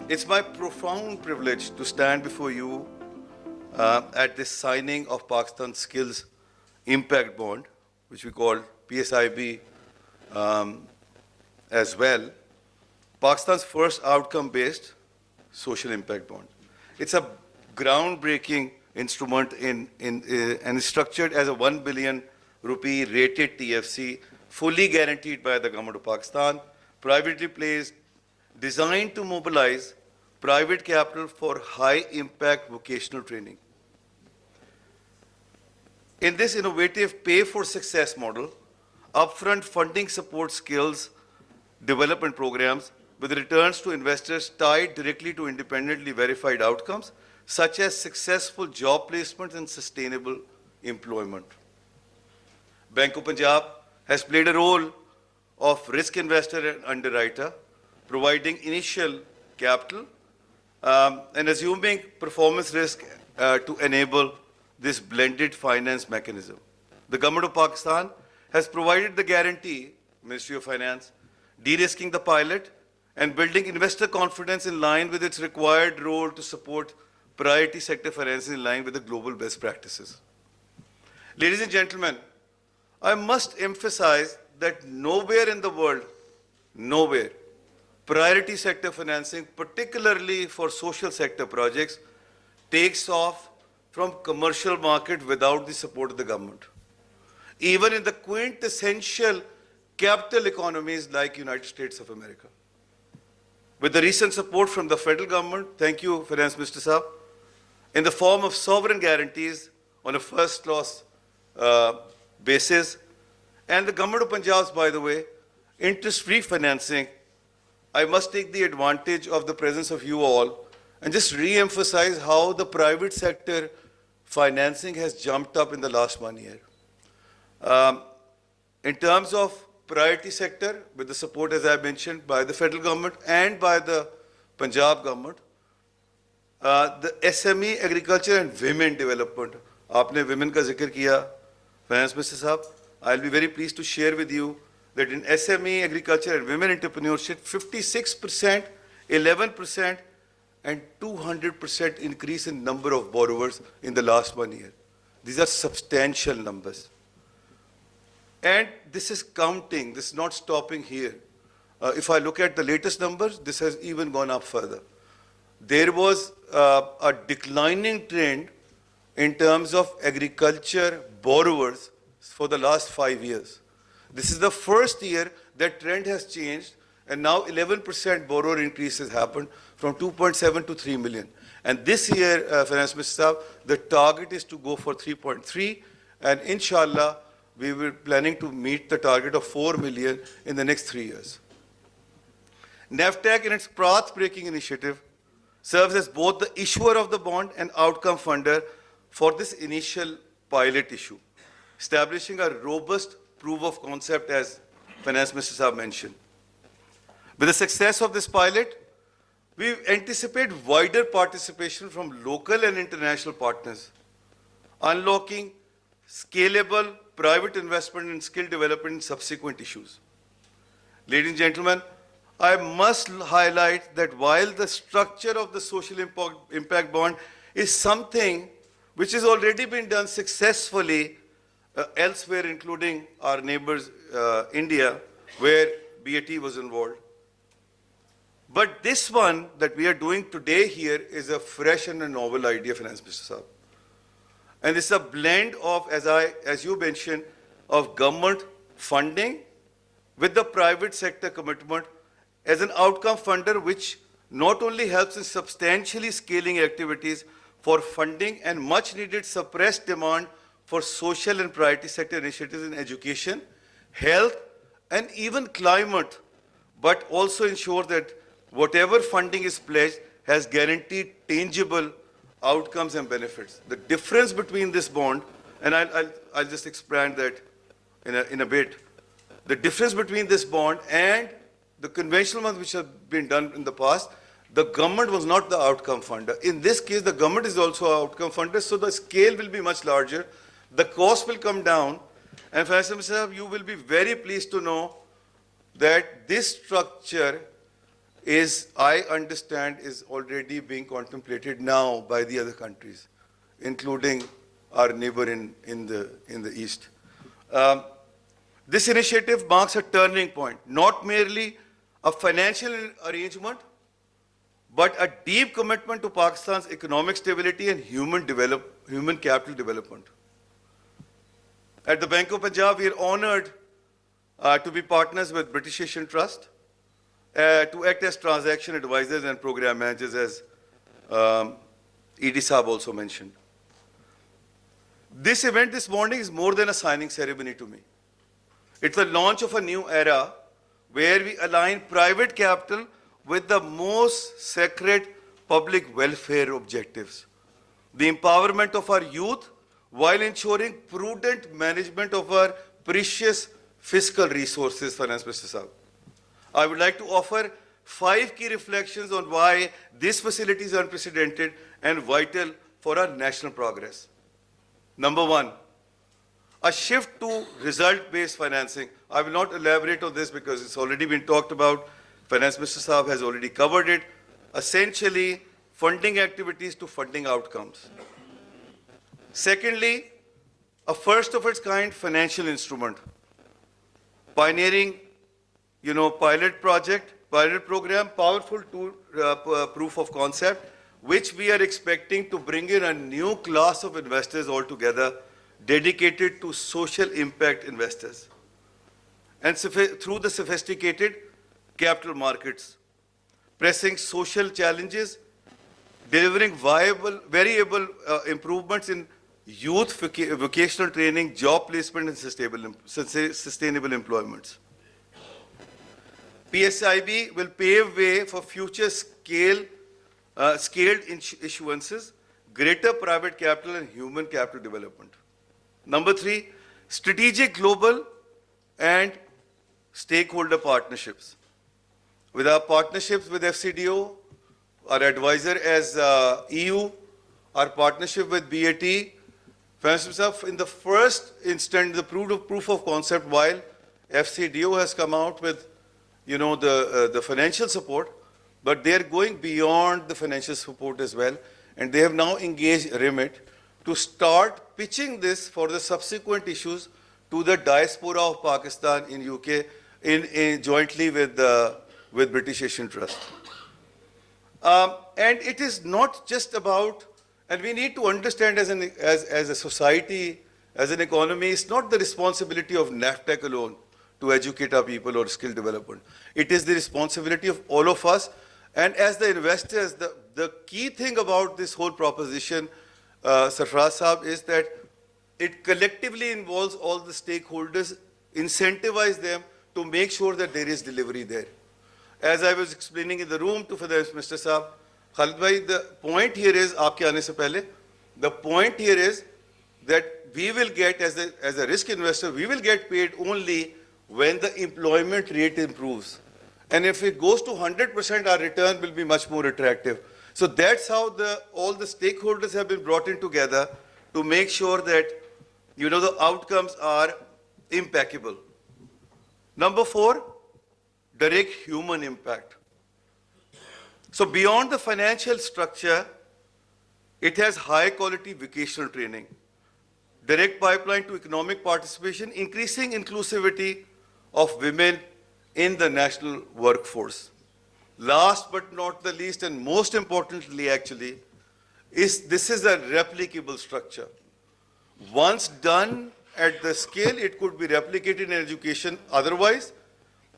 It's my profound privilege to stand before you at this signing of Pakistan Skills Impact Bond, which we call PSIB as well, Pakistan's first outcome-based social impact bond. It's a groundbreaking instrument and is structured as a 1 billion rupee rated TFC, fully guaranteed by the government of Pakistan, privately placed, designed to mobilize private capital for high-impact vocational training. In this innovative pay-for-success model, upfront funding supports skills development programs with returns to investors tied directly to independently verified outcomes, such as successful job placements and sustainable employment. Bank of Punjab has played a role of risk investor and underwriter, providing initial capital and assuming performance risk to enable this blended finance mechanism. The government of Pakistan has provided the guarantee, Ministry of Finance, de-risking the pilot and building investor confidence in line with its required role to support priority sector financing in line with the global best practices. Ladies and gentlemen, I must emphasize that nowhere in the world, nowhere, priority sector financing, particularly for social sector projects, takes off from commercial market without the support of the government. Even in the quintessential capital economies like United States of America. With the recent support from the federal government, thank you, Finance Minister Saab, in the form of sovereign guarantees on a first loss basis, and the government of Punjab, by the way, interest-free financing, I must take the advantage of the presence of you all and just re-emphasize how the private sector financing has jumped up in the last 1 year. In terms of priority sector, with the support, as I mentioned, by the federal government and by the Punjab government, the SME agriculture and women development, aapne women ka zikr kiya, Finance Minister Sahab, I'll be very pleased to share with you that in SME agriculture and women entrepreneurship, 56%, 11%, and 200% increase in number of borrowers in the last 1 year. These are substantial numbers. And this is counting, this is not stopping here. If I look at the latest numbers, this has even gone up further. There was a declining trend in terms of agriculture borrowers for the last 5 years. This is the first year that trend has changed, and now 11% borrower increase has happened from 2.7 to 3 million. And this year, Finance Minister Saab, the target is to go for 3.3, and inshallah, we were planning to meet the target of 4 million in the next 3 years. NAFTAC, in its path-breaking initiative, serves as both the issuer of the bond and outcome funder for this initial pilot issue, establishing a robust proof of concept, as Finance Minister Saab mentioned. With the success of this pilot, we anticipate wider participation from local and international partners, unlocking scalable private investment in skill development in subsequent issues. Ladies and gentlemen, I must highlight that while the structure of the social impact bond is something which has already been done successfully elsewhere, including our neighbors, India, where BAT was involved. But this one that we are doing today here is a fresh and a novel idea, Finance Minister Saab. And it's a blend of, as you mentioned, of government funding with the private sector commitment as an outcome funder, which not only helps in substantially scaling activities for funding and much needed suppressed demand for social and priority sector initiatives in education, health, and even climate, but also ensure that whatever funding is pledged has guaranteed tangible outcomes and benefits. The difference between this bond, and I'll just expand that in a bit, the difference between this bond and the conventional ones which have been done in the past, the government was not the outcome funder. In this case, the government is also an outcome funder, so the scale will be much larger, the cost will come down, and Finance Minister, you will be very pleased to know that this structure is, I understand, is already being contemplated now by the other countries, including our neighbor in the East. Um, this initiative marks a turning point, not merely a financial arrangement, but a deep commitment to Pakistan's economic stability and human capital development. At the Bank of Punjab, we are honored to be partners with British Asian Trust, to act as transaction advisors and program managers, as ED Saab also mentioned. This event this morning is more than a signing ceremony to me. It's the launch of a new era where we align private capital with the most sacred public welfare objectives. The empowerment of our youth while ensuring prudent management of our precious fiscal resources, Finance Minister Saab. I would like to offer 5 key reflections on why this facility is unprecedented and vital for our national progress. Number 1, a shift to result-based financing. I will not elaborate on this because it's already been talked about. Finance Minister Saab has already covered it. Essentially, funding activities to funding outcomes. Secondly, a first of its kind financial instrument. Pioneering, pilot program, powerful tool, proof of concept, which we are expecting to bring in a new class of investors altogether, dedicated to social impact investors. And through the sophisticated capital markets, pressing social challenges, delivering variable improvements in youth vocational training, job placement, and sustainable employments. PSIB will pave way for future scaled issuances, greater private capital and human capital development. Number 3, strategic global and stakeholder partnerships. With our partnerships with FCDO, our advisor as EU, our partnership with BAT, in the first instant, the proof of concept, while FCDO has come out with the financial support, but they are going beyond the financial support as well, and they have now engaged REMIT to start pitching this for the subsequent issues to the diaspora of Pakistan in UK, jointly with British Asian Trust. And it is not just about, and we need to understand as a society, as an economy, it's not the responsibility of NAFTAC alone to educate our people or skill development. It is the responsibility of all of us. And as the investors, the key thing about this whole proposition, Sarfraz Saab, is that it collectively involves all the stakeholders, incentivize them to make sure that there is delivery there. As I was explaining in the room to Finance Minister Saab, Khalid bhai, the point here is, aapke aane se pehle, the point here is that we will get, as a risk investor, we will get paid only when the employment rate improves. And if it goes to 100%, our return will be much more attractive. So that's how all the stakeholders have been brought in together to make sure that, the outcomes are impeccable. Number 4, direct human impact. So beyond the financial structure, it has high quality vocational training, direct pipeline to economic participation, increasing inclusivity of women in the national workforce. Last but not the least, and most importantly actually, this is a replicable structure. Once done at the scale, it could be replicated in education otherwise,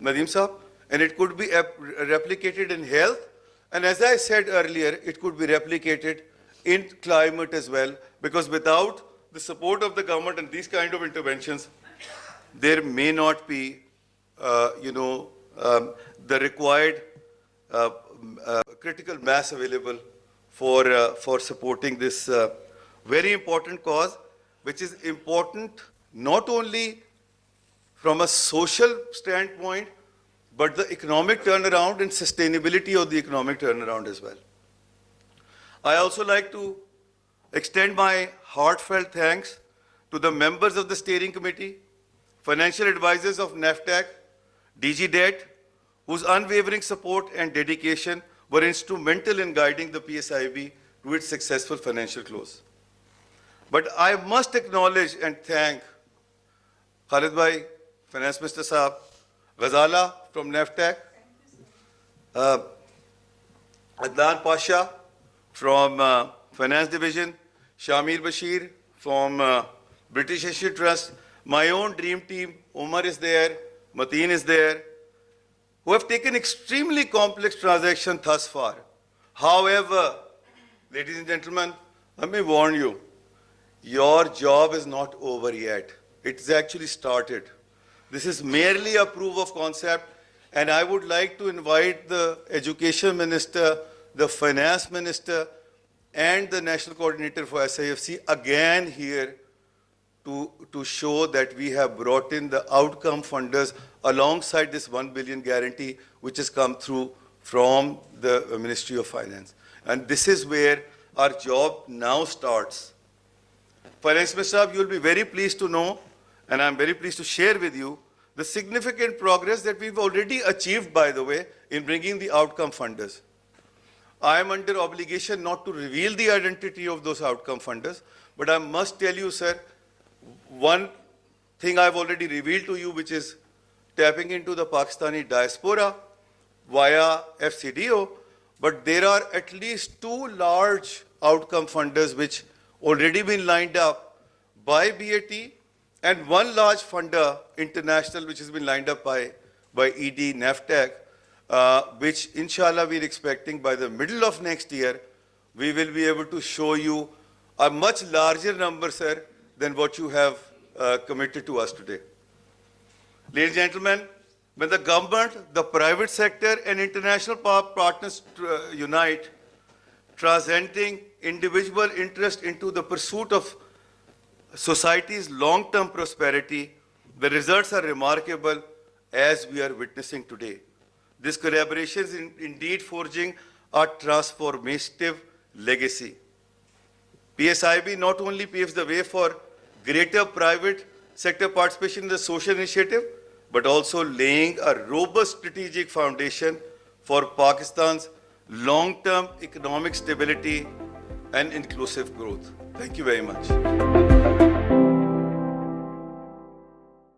Nadeem Saab, and it could be replicated in health. And as I said earlier, it could be replicated in climate as well, because without the support of the government and these kind of interventions, there may not be, the required critical mass available for supporting this very important cause, which is important not only from a social standpoint, but the economic turnaround and sustainability of the economic turnaround as well. I also like to extend my heartfelt thanks to the members of the steering committee, financial advisors of NAFTAC, DG Debt, whose unwavering support and dedication were instrumental in guiding the PSIB to its successful financial close. But I must acknowledge and thank Khalid Bhai, Finance Minister Saab, Ghazala from NAFTAC, Adnan Pasha from Finance Division, Shamir Bashir from British Asia Trust, my own dream team, Omar is there, Mateen is there, who have taken extremely complex transactions thus far. However, ladies and gentlemen, let me warn you, your job is not over yet. It's actually started. This is merely a proof of concept, and I would like to invite the Education Minister, the Finance Minister, and the National Coordinator for SIFC again here to show that we have brought in the outcome funders alongside this 1 billion guarantee which has come through from the Ministry of Finance. And this is where our job now starts. Finance Minister, you will be very pleased to know, and I'm very pleased to share with you, the significant progress that we've already achieved, by the way, in bringing the outcome funders. I am under obligation not to reveal the identity of those outcome funders, but I must tell you, sir, one thing I've already revealed to you, which is tapping into the Pakistani diaspora via FCDO, but there are at least 2 large outcome funders which already been lined up by BAT, and 1 large funder, international, which has been lined up by ED, NAFTAC, which inshallah we're expecting by the middle of next year, we will be able to show you a much larger number, sir, than what you have committed to us today. Ladies and gentlemen, when the government, the private sector, and international partners unite, transcending individual interest into the pursuit of society's long-term prosperity, the results are remarkable, as we are witnessing today. This collaboration is indeed forging a transformative legacy. PSIB not only paves the way for greater private sector participation in the social initiative, but also laying a robust strategic foundation for Pakistan's long-term economic stability and inclusive growth. Thank you very much.